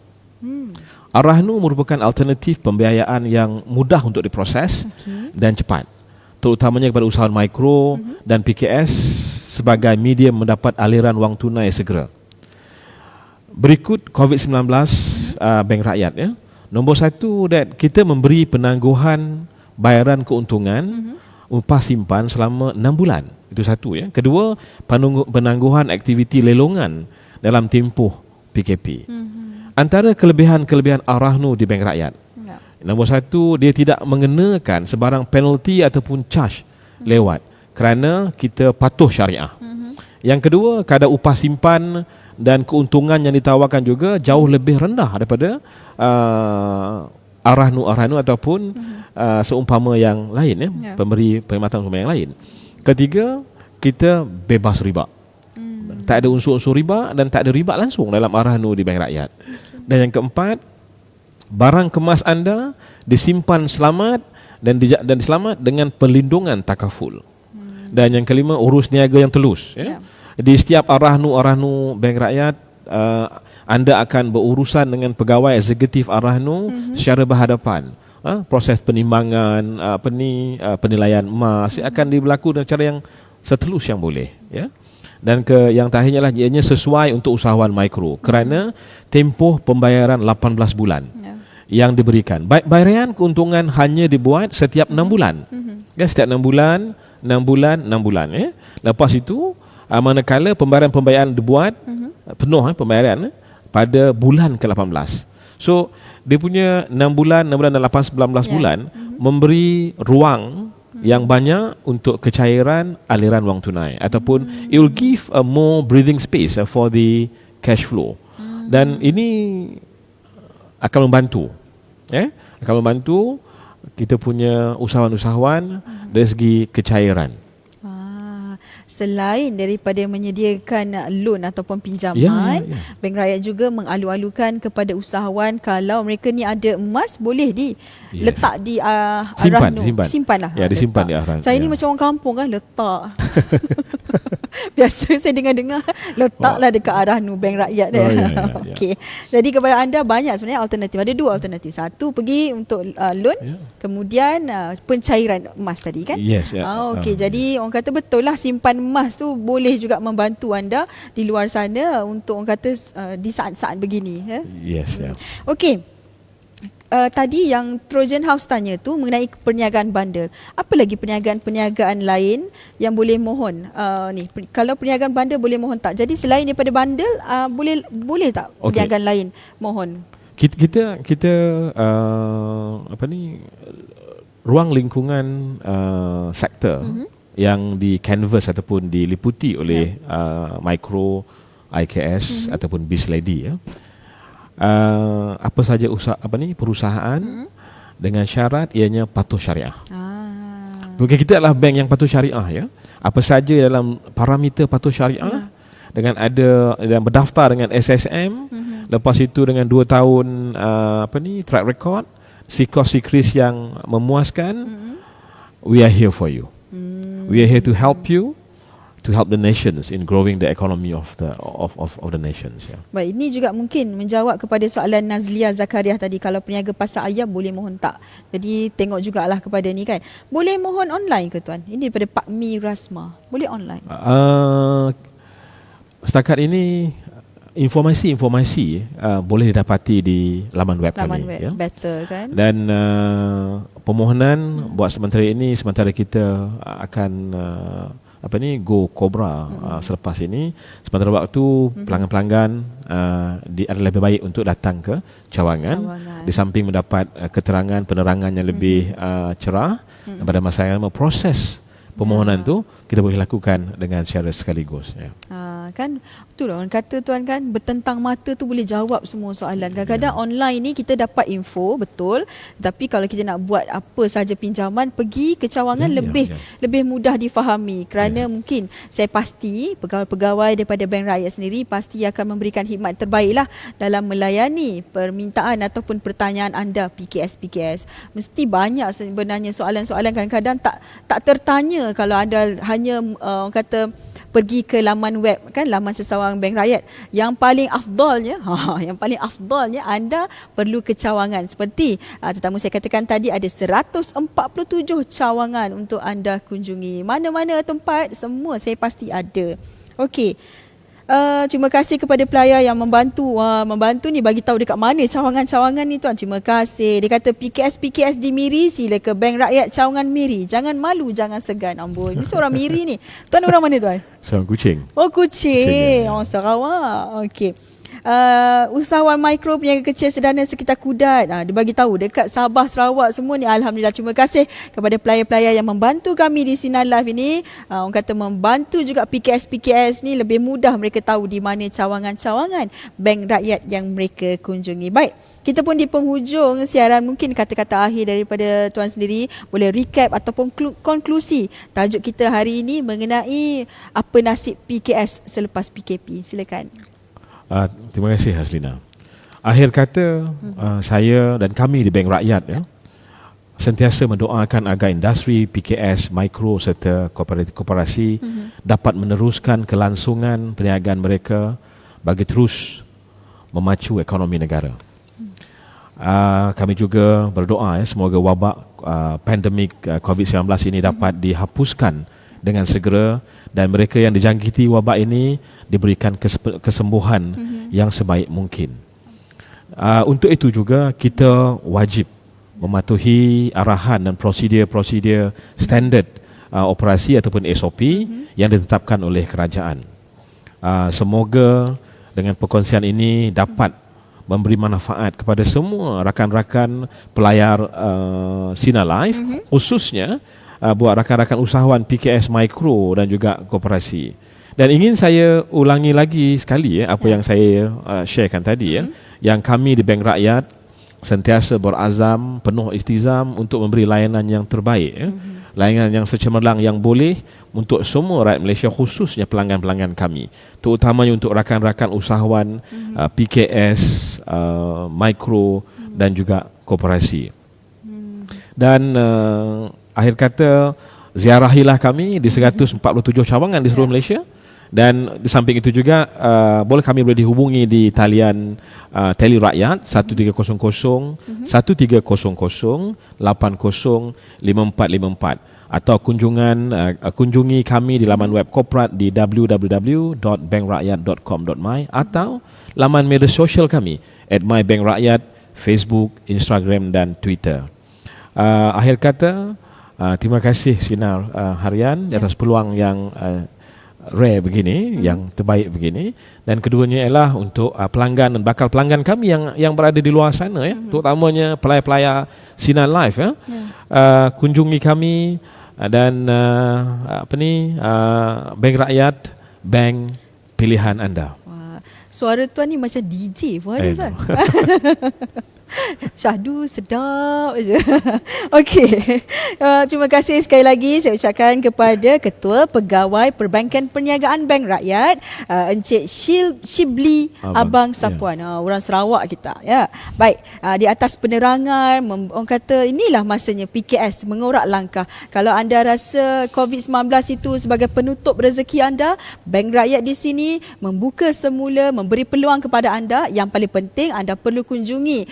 Ar-Rahnu merupakan alternatif pembiayaan yang mudah untuk diproses dan cepat, terutamanya kepada usahawan mikro dan PKS sebagai medium mendapat aliran wang tunai segera. Berikut COVID-19 Bank Rakyat Nombor 1, kita memberi penangguhan bayaran keuntungan upah simpan selama 6 bulan. Itu satu Kedua, penangguhan aktiviti lelongan dalam tempoh PKP. Antara kelebihan-kelebihan Ar-Rahnu di Bank Rakyat, nombor 1, dia tidak mengenakan sebarang penalti ataupun charge lewat kerana kita patuh syariah. Yang kedua, kadar upah simpan dan keuntungan yang ditawarkan juga jauh lebih rendah daripada Ar-Rahnu ataupun seumpama yang lain pemberi perkhidmatan umpama yang lain. Ketiga, kita bebas riba. Tak ada unsur-unsur riba dan tak ada riba langsung dalam Ar-Rahnu di Bank Rakyat. Dan yang keempat, barang kemas anda disimpan selamat dan selamat dengan perlindungan takaful. Dan yang kelima, urus niaga yang telus. Di setiap Ar-Rahnu Bank Rakyat, anda akan berurusan dengan pegawai eksekutif Ar-Rahnu secara berhadapan. Proses penimbangan, penilaian emas akan diberlaku dengan cara yang setelus yang boleh. Dan yang terakhirnya lah, ianya sesuai untuk usahawan mikro kerana tempoh pembayaran 18 bulan. yang diberikan. Bayaran keuntungan hanya dibuat setiap 6 bulan. Ya, setiap 6 bulan, 6 bulan, 6 bulan. Lepas itu, manakala pembayaran dibuat penuh pembayaran pada bulan ke-18. So, dia punya 6 bulan, 6 bulan dan 8, 19 bulan memberi ruang yang banyak untuk kecairan aliran wang tunai, ataupun it will give a more breathing space for the cash flow. Dan ini akan membantu, akan membantu kita punya usahawan-usahawan dari segi kecairan. Selain daripada menyediakan loan ataupun pinjaman, Bank Rakyat juga mengalu-alukan kepada usahawan kalau mereka ni ada emas, boleh letak di simpan. Simpan lah. Ya, disimpan di arah. Saya ni macam orang kampung kan, letak. Biasa saya dengar-dengar, letaklah dekat arah Bank Rakyat dia. Okey. Jadi kepada anda banyak sebenarnya alternatif. Ada 2 alternatif. Satu, pergi untuk loan, kemudian pencairan emas tadi kan? Okey. Jadi orang kata betul lah, simpan emas tu boleh juga membantu anda di luar sana untuk orang kata di saat-saat begini. Okey. Tadi yang Trojan House tanya tu mengenai perniagaan bundle. Apa lagi perniagaan lain yang boleh mohon? Kalau perniagaan bundle boleh mohon tak? Jadi selain daripada bundle, boleh tak perniagaan lain mohon? Kita ruang lingkungan sektor yang di canvas ataupun diliputi oleh micro, IKS ataupun Biz Lady, apa saja perusahaan dengan syarat ianya patuh syariah. Kita adalah bank yang patuh syariah, Apa saja dalam parameter patuh syariah, dengan ada dan berdaftar dengan SSM, lepas itu dengan 2 tahun track record, sikos-sikris yang memuaskan, we are here for you. We are here to help you, to help the nations in growing the economy of the nations. Baik, ini juga mungkin menjawab kepada soalan Nazlia Zakaria tadi, kalau peniaga pasar ayam boleh mohon tak. Jadi tengok jugalah kepada ni kan. Boleh mohon online ke tuan? Ini daripada Pak Mi Rasma. Boleh online? Setakat ini informasi boleh didapati di laman web kami. Better kan? Dan permohonan buat sementara ini, sementara kita akan go Cobra selepas ini, sementara waktu pelanggan-pelanggan adalah lebih baik untuk datang ke cawangan. Di samping mendapat keterangan penerangan yang lebih cerah, pada masa yang proses permohonan tu kita boleh lakukan dengan secara sekaligus. Kan betul orang kata tuan kan, bertentang mata tu boleh jawab semua soalan. Kadang-kadang online ni kita dapat info betul, tapi kalau kita nak buat apa saja pinjaman, pergi ke cawangan lebih mudah difahami, kerana mungkin saya pasti pegawai-pegawai daripada Bank Rakyat sendiri pasti akan memberikan khidmat terbaiklah dalam melayani permintaan ataupun pertanyaan anda PKS. Mesti banyak sebenarnya soalan-soalan, kadang-kadang tak tertanya kalau anda hanya orang kata pergi ke laman web kan, laman Sesawangan Bank Rakyat. Yang paling afdalnya anda perlu ke cawangan. Seperti tetamu saya katakan tadi, ada 147 cawangan untuk anda kunjungi. Mana-mana tempat, semua saya pasti ada. Okey. Terima kasih kepada pelayar yang membantu ni, bagi tahu dekat mana cawangan-cawangan ni tuan. Terima kasih. Dia kata PKS di Miri, sila ke Bank Rakyat Cawangan Miri. Jangan malu, jangan segan. Amboi, ni seorang Miri ni. Tuan orang mana tuan? Seorang Kuching. Oh, Kuching. Sarawak. Okey. Usahawan mikro, peniaga kecil sederhana sekitar Kudat, dia bagi tahu dekat Sabah, Sarawak semua ni. Alhamdulillah, terima kasih kepada pelayar-pelayar yang membantu kami di Sinar Live ini. Orang kata membantu juga PKS ni, lebih mudah mereka tahu di mana cawangan-cawangan Bank Rakyat yang mereka kunjungi. Baik, kita pun di penghujung siaran, mungkin kata-kata akhir daripada tuan sendiri boleh recap ataupun konklusi tajuk kita hari ini mengenai apa nasib PKS selepas PKP. Silakan. Terima kasih Haslina. Akhir kata, saya dan kami di Bank Rakyat sentiasa mendoakan agar industri PKS, mikro serta koperasi dapat meneruskan kelangsungan perniagaan mereka bagi terus memacu ekonomi negara. Kami juga berdoa semoga wabak pandemik COVID-19 ini dapat dihapuskan dengan segera, dan mereka yang dijangkiti wabak ini diberikan kesembuhan yang sebaik mungkin. Untuk itu juga kita wajib mematuhi arahan dan prosedur-prosedur standard operasi ataupun SOP yang ditetapkan oleh kerajaan. Semoga dengan perkongsian ini dapat memberi manfaat kepada semua rakan-rakan pelayar Sinar Live, khususnya buat rakan-rakan usahawan PKS Mikro dan juga koperasi. Dan ingin saya ulangi lagi sekali apa yang saya sharekan tadi yang kami di Bank Rakyat sentiasa berazam, penuh istizam untuk memberi layanan yang terbaik, layanan yang secemerlang yang boleh untuk semua rakyat Malaysia, khususnya pelanggan-pelanggan kami, terutamanya untuk rakan-rakan usahawan PKS, mikro dan juga koperasi. Dan akhir kata, ziarahilah kami di 147 cawangan di seluruh Malaysia. Dan di samping itu juga kami boleh dihubungi di talian Teli Rakyat 1300 1300 80 5454 atau kunjungi kami di laman web korporat di www.bankrakyat.com.my atau laman media sosial kami @mybankrakyat, Facebook, Instagram dan Twitter. Akhir kata, terima kasih Sinar Harian atas peluang yang rare begini, yang terbaik begini. Dan keduanya ialah untuk pelanggan dan bakal pelanggan kami yang berada di luar sana, terutamanya pelayar-pelayar Sinar Live, kunjungi kami dan Bank Rakyat, bank pilihan anda. Wah, suara tuan ni macam DJ pun ada kan? Syahdu sedap je. Okey. Terima kasih sekali lagi saya ucapkan kepada Ketua Pegawai Perbankan Perniagaan Bank Rakyat, Encik Shibli Abang Sapuan. Orang Sarawak kita. Ya. Baik, di atas penerangan, orang kata inilah masanya PKS mengorak langkah. Kalau anda rasa COVID-19 itu sebagai penutup rezeki anda, Bank Rakyat di sini membuka semula, memberi peluang kepada anda. Yang paling penting anda perlu kunjungi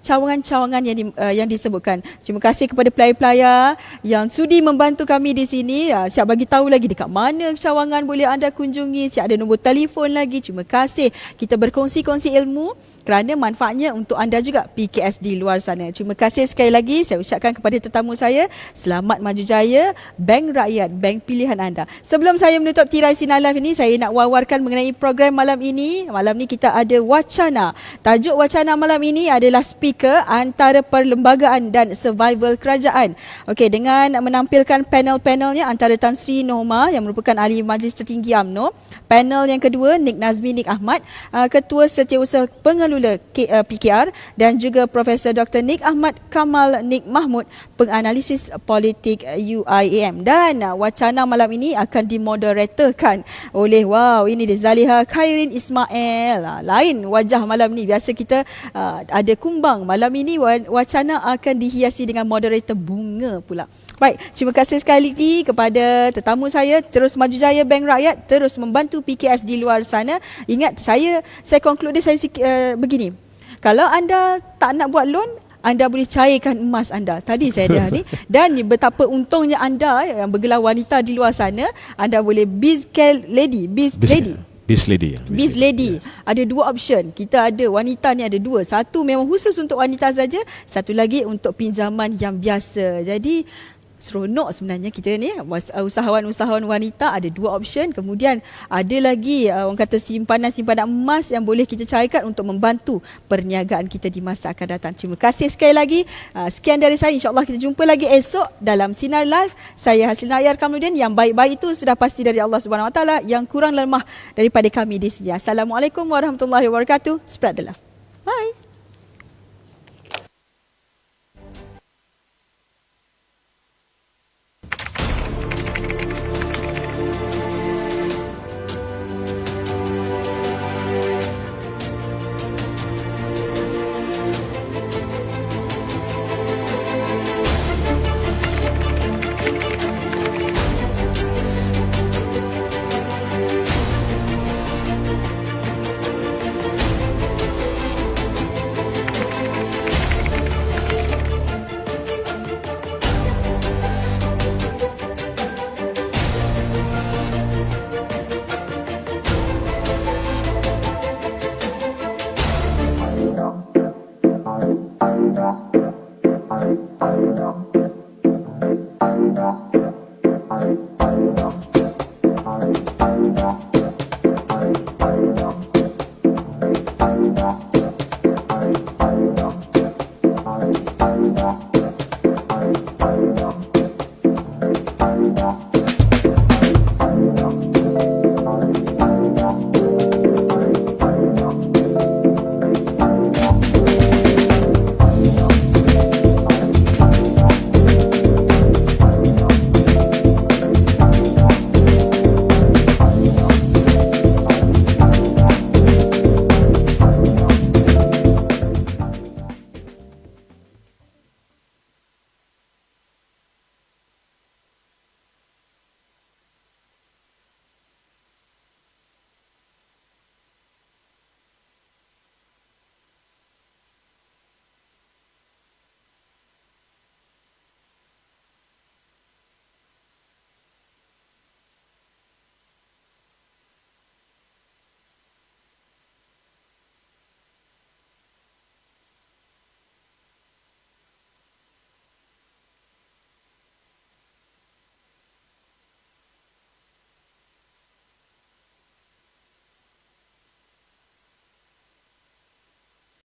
cawangan-cawangan yang disebutkan. Terima kasih kepada pelayar-pelayar yang sudi membantu kami di sini. Siap bagi tahu lagi dekat mana cawangan boleh anda kunjungi, siap ada nombor telefon lagi. Terima kasih. Kita berkongsi-kongsi ilmu kerana manfaatnya untuk anda juga PKS di luar sana. Terima kasih sekali lagi saya ucapkan kepada tetamu saya, selamat maju jaya Bank Rakyat, bank pilihan anda. Sebelum saya menutup tirai Sinar Live ini, saya nak wawarkan mengenai program malam ini. Malam ni kita ada wacana. Tajuk wacana malam ini adalah speaker antara perlembagaan dan survival kerajaan. Okey, dengan menampilkan panel-panelnya antara Tan Sri Norma yang merupakan Ahli Majlis Tertinggi UMNO. Panel yang kedua Nik Nazmi Nik Ahmad, Ketua Setiausaha Pengelola PKR, dan juga Profesor Dr. Nik Ahmad Kamal Nik Mahmud, penganalisis politik UIAM. Dan wacana malam ini akan dimoderatorkan oleh ini dia Zaliha Khairin Ismail. Lain wajah malam ni. Biasa kita ada kumbang. Malam ini wacana akan dihiasi dengan moderator bunga pula. Baik, terima kasih sekali lagi kepada tetamu saya. Terus maju jaya Bank Rakyat, terus membantu PKS di luar sana. Ingat, saya conclude saya begini. Kalau anda tak nak buat loan, anda boleh cairkan emas anda. Tadi saya dah ni. Dan betapa untungnya anda yang bergelar wanita di luar sana, anda boleh Biz Lady. Ada dua option. Kita ada wanita ni ada dua. Satu memang khusus untuk wanita saja, satu lagi untuk pinjaman yang biasa. Jadi seronok sebenarnya kita ni usahawan-usahawan wanita ada dua option. Kemudian ada lagi orang kata simpanan emas yang boleh kita cairkan untuk membantu perniagaan kita di masa akan datang. Terima kasih sekali lagi. Sekian dari saya. InsyaAllah kita jumpa lagi esok dalam Sinar Live. Saya Haslina Ayar Kamluddin. Yang baik-baik itu sudah pasti dari Allah Subhanahu Wa Taala, yang kurang lemah daripada kami di sini. Assalamualaikum warahmatullahi wabarakatuh. Spread the love. Bye. I love